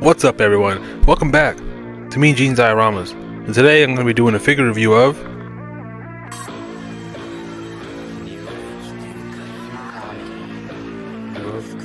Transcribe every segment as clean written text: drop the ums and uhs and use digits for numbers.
What's up, everyone? Welcome back to me, Gene's Dioramas, and today I'm going to be doing a figure review of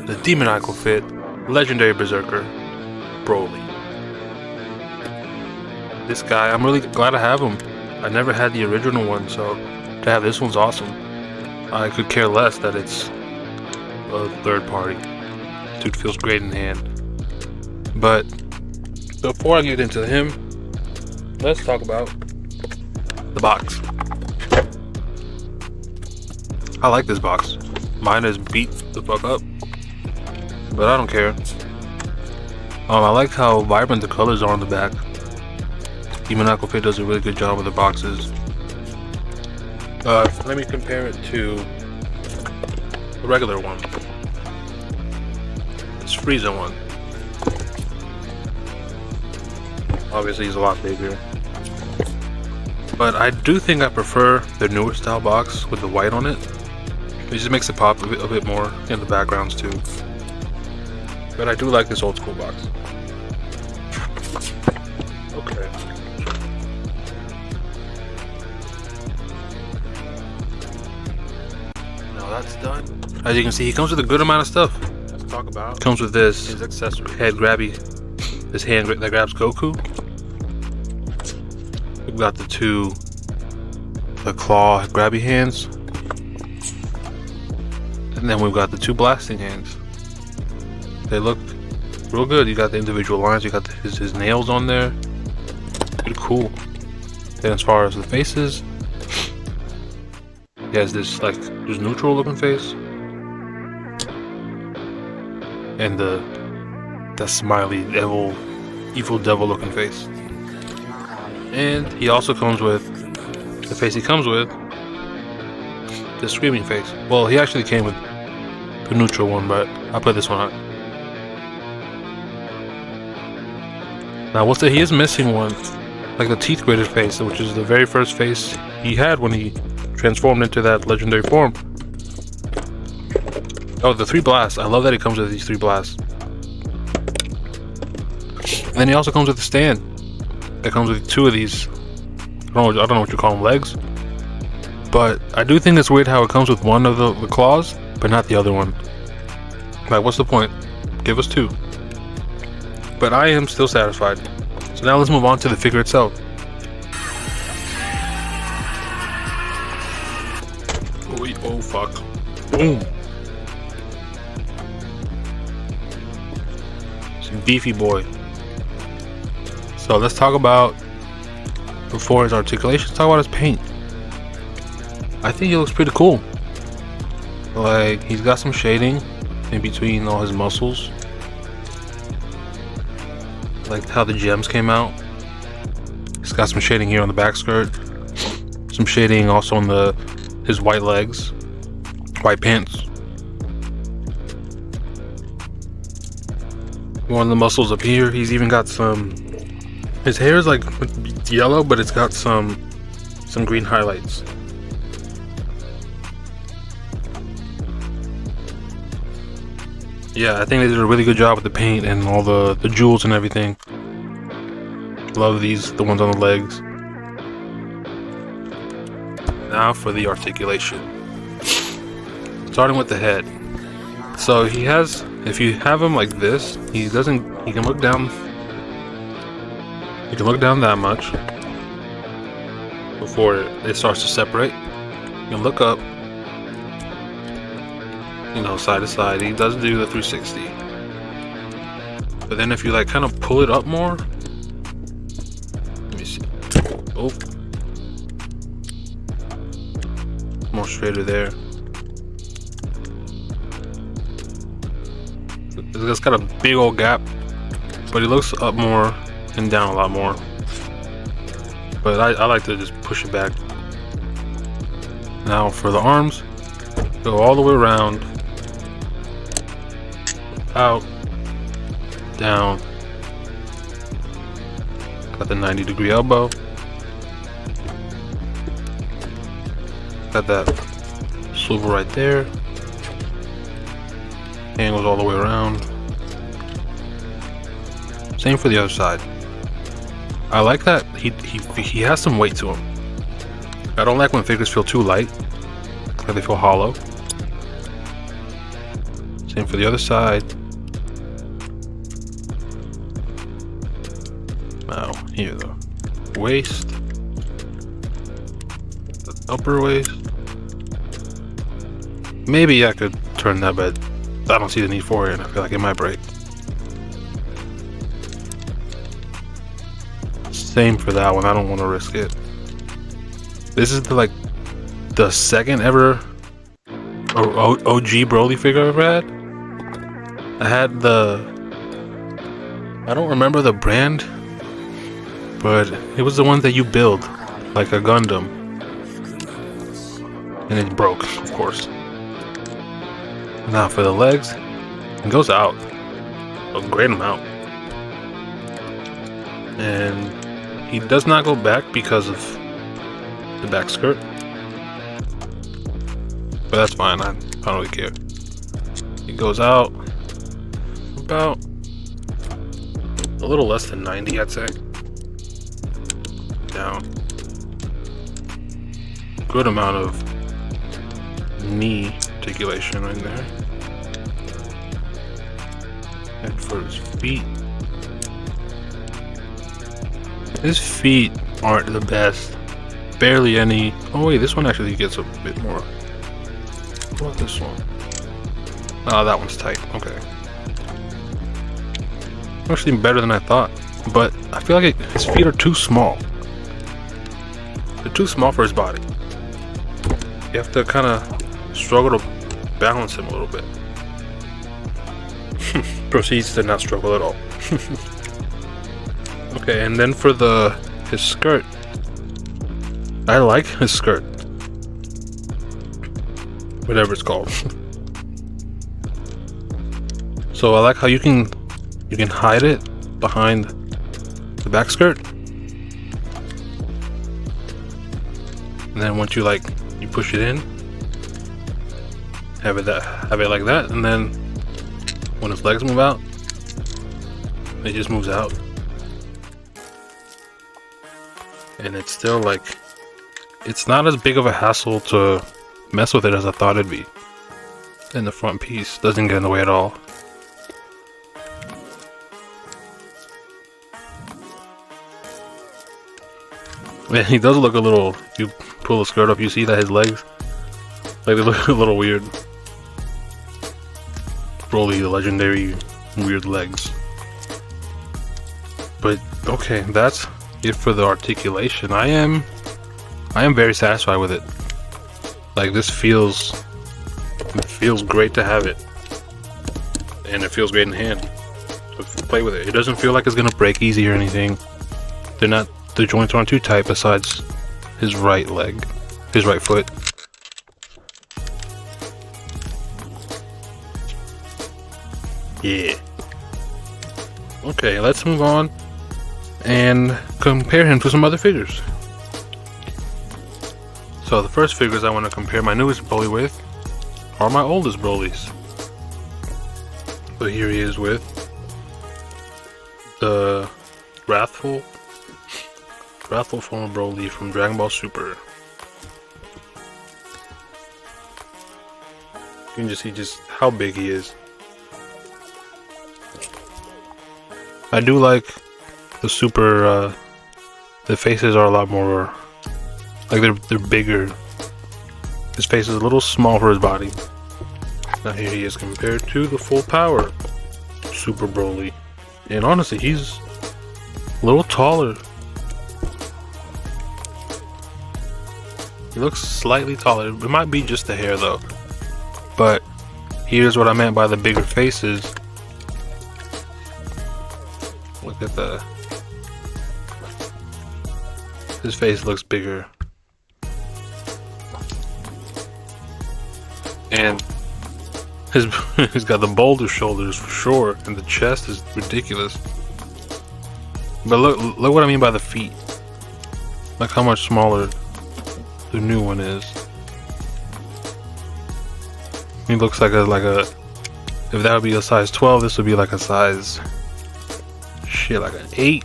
the Demoniacle fit legendary Berserker Broly. This guy, I'm really glad I have him. I never had the original one, so to have this one's awesome. I could care less that it's a third party. Dude feels great in hand. But before I get into him, let's talk about the box. I like this box. Mine is beat the fuck up, but I don't care. I like how vibrant the colors are on the back. Demoniacle Fit does a really good job with the boxes. Let me compare it to the regular one. It's Frieza one. Obviously he's a lot bigger, but I do think I prefer the newer style box with the white on it. It just makes it pop a bit more in the backgrounds too. But I do like this old school box. Okay. Now that's done. As you can see, he comes with a good amount of stuff. Let's talk about. Comes with this his accessory head grabby. This hand that grabs Goku. We've got the claw grabby hands. And then we've got the two blasting hands. They look real good. You got the individual lines, you got his nails on there. Pretty cool. Then as far as the faces, he has this like just neutral looking face. And that smiley evil devil looking face. And he also comes with the face he comes with, the screaming face. Well, he actually came with the neutral one, but I'll put this one on. Now we'll say he is missing one, like the teeth gritted face, which is the very first face he had when he transformed into that legendary form. Oh, the 3 blasts. I love that he comes with these 3 blasts. And then he also comes with a stand that comes with 2 of these. I don't know what you call them, legs. But I do think it's weird how it comes with one of the claws, but not the other one. Like, what's the point? Give us 2. But I am still satisfied. So now let's move on to the figure itself. Oh fuck. Boom. It's a beefy boy. So let's talk about, before his articulation, let's talk about his paint. I think he looks pretty cool. Like, he's got some shading in between all his muscles. Like how the gems came out. He's got some shading here on the back skirt. Some shading also on his white legs. White pants. One of the muscles up here, he's even got some. His hair is like yellow, but it's got some green highlights. Yeah, I think they did a really good job with the paint and all the jewels and everything. Love the ones on the legs. Now for the articulation. Starting with the head. So he has, if you have him like this, he can look down. You can look down that much before it starts to separate. You can look up, side to side. He does do the 360. But then if you like kind of pull it up more, let me see. Oh, more straighter there. It's got a big old gap, but he looks up more and down a lot more. But I like to just push it back. Now for the arms, go all the way around, out, down. Got the 90-degree elbow. Got that swivel right there. Hand goes all the way around. Same for the other side. I like that he has some weight to him. I don't like when figures feel too light, like they feel hollow. Same for the other side. Now, here the waist, the upper waist. Maybe I could turn that, but I don't see the need for it, and I feel like it might break. Same for that one. I don't want to risk it. This is the second ever OG Broly figure I've ever had. I had I don't remember the brand, but it was the one that you build like a Gundam, and it broke, of course. Now for the legs, it goes out a great amount, and he does not go back because of the back skirt, but that's fine. I don't really care. He goes out about a little less than 90, I'd say. Down. Good amount of knee articulation right there. And for his feet. His feet aren't the best. Barely any. Oh wait, this one actually gets a bit more. What about this one? Oh, that one's tight. Okay. Actually better than I thought. But I feel like his feet are too small. They're too small for his body. You have to kind of struggle to balance him a little bit. Proceeds to not struggle at all. Okay, and then for his skirt. I like his skirt. Whatever it's called. So I like how you can hide it behind the back skirt. And then once you push it in, have it like that, and then when his legs move out, it just moves out. And it's still it's not as big of a hassle to mess with it as I thought it'd be. And the front piece doesn't get in the way at all. Man, he does look a little, if you pull the skirt up, you see that his legs, they look a little weird. Broly, the legendary weird legs. But okay, that's it for the articulation. I am very satisfied with it. This feels great to have it, and it feels great in hand to play with it. It doesn't feel like it's gonna break easy or anything. The joints aren't too tight besides his right leg, his right foot. Yeah. Okay, let's move on and compare him to some other figures. So the first figures I want to compare my newest Broly with are my oldest Brolys. So here he is with the wrathful form of Broly from Dragon Ball Super. You can just see just how big he is. I do like the Super, the faces are a lot more, they're bigger. His face is a little small for his body. Now here he is compared to the full power Super Broly. And honestly, he's a little taller. He looks slightly taller. It might be just the hair though. But here's what I meant by the bigger faces. Look at his face looks bigger. And he's got the bolder shoulders for sure, and the chest is ridiculous. But look what I mean by the feet. Look how much smaller the new one is. He looks like a if that would be a size 12, this would be like a size Shit, like an 8.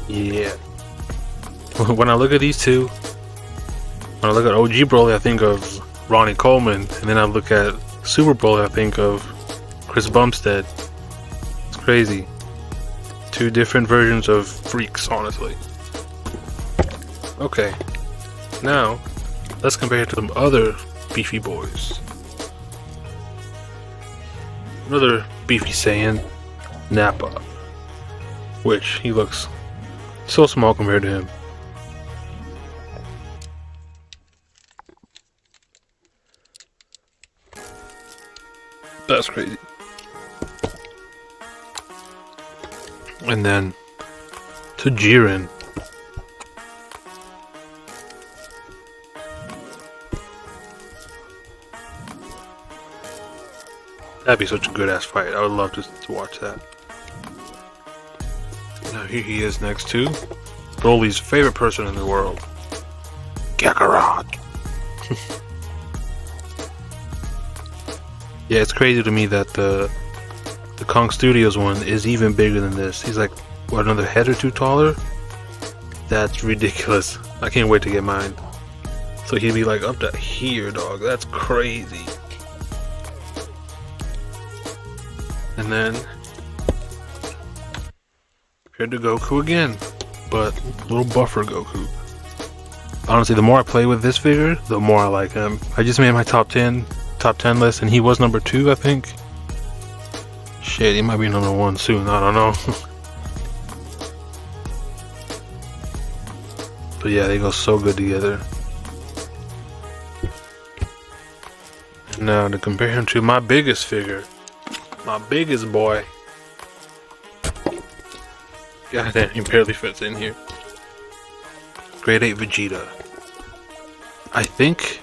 Yeah. When I look at these two, when I look at OG Broly, I think of Ronnie Coleman, and then I look at Super Broly, I think of Chris Bumstead. It's crazy. Two different versions of freaks, honestly. Okay, now let's compare it to some other beefy boys. Another beefy Saiyan, Nappa, which he looks so small compared to him. That's crazy. And then to Jiren. That'd be such a good ass fight. I would love to watch that. Now here he is next to Broly's favorite person in the world, Kakarot. Yeah, it's crazy to me that the Kong Studios one is even bigger than this. He's like, what, another head or two taller? That's ridiculous. I can't wait to get mine. So he'd be like up to here, dog. That's crazy. And then compared to Goku again, but a little buffer Goku. Honestly, the more I play with this figure, the more I like him. I just made my top 10 list, and he was number 2, I think. Shit, he might be number 1 soon. I don't know. But yeah, they go so good together. And now to compare him to my biggest figure. My biggest boy. God damn, he barely fits in here. Grade 8 Vegeta. I think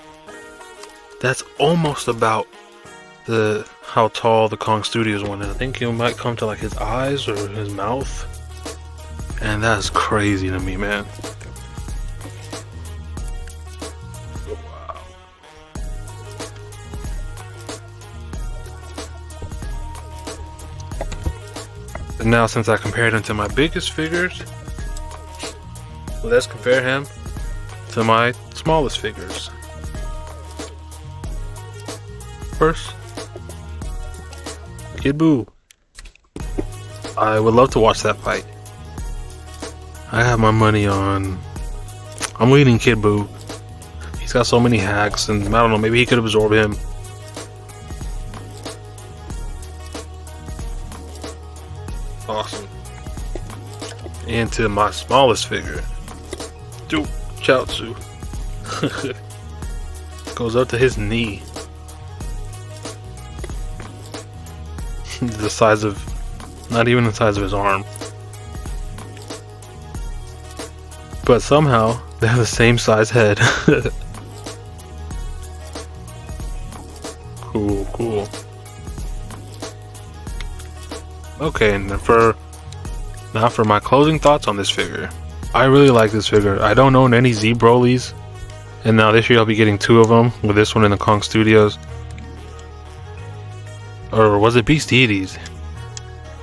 that's almost about how tall the Kong Studios one is. I think it might come to like his eyes or his mouth. And that's crazy to me, man. And now, since I compared him to my biggest figures, let's compare him to my smallest figures. First, Kid Buu. I would love to watch that fight. I have my money on... I'm leading Kid Buu. He's got so many hacks, and I don't know, maybe he could absorb him. Awesome. And to my smallest figure, Duke Chaozu. Goes up to his knee. The size of, not even the size of his arm. But somehow they have the same size head. Cool, cool. Okay, and for my closing thoughts on this figure. I really like this figure. I don't own any Z Brolys, and now this year I'll be getting 2 of them, with this one in the Kong Studios. Or was it Beast Deities?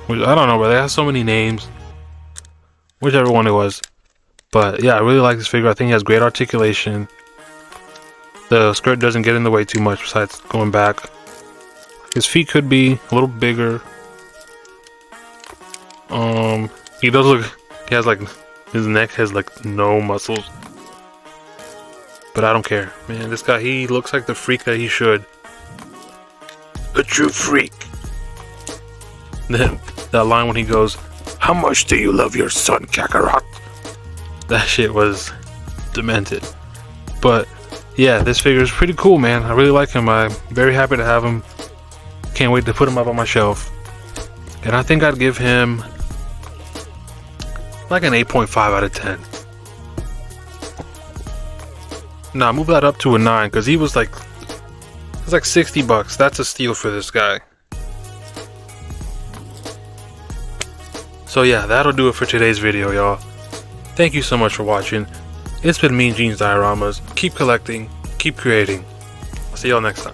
Which, I don't know, but they have so many names. Whichever one it was. But yeah, I really like this figure. I think he has great articulation. The skirt doesn't get in the way too much besides going back. His feet could be a little bigger. He does look, he has like, his neck has like no muscles. But I don't care. Man, this guy, he looks like the freak that he should. A true freak. Then, that line when he goes, "How much do you love your son, Kakarot?" That shit was demented. But, yeah, this figure is pretty cool, man. I really like him. I'm very happy to have him. Can't wait to put him up on my shelf. And I think I'd give him like an 8.5 out of 10. Nah, move that up to a 9, because he was like, it's like $60. That's a steal for this guy. So yeah, that'll do it for today's video, y'all. Thank you so much for watching. It's been Mean Gene's Dioramas. Keep collecting, keep creating. I'll see y'all next time.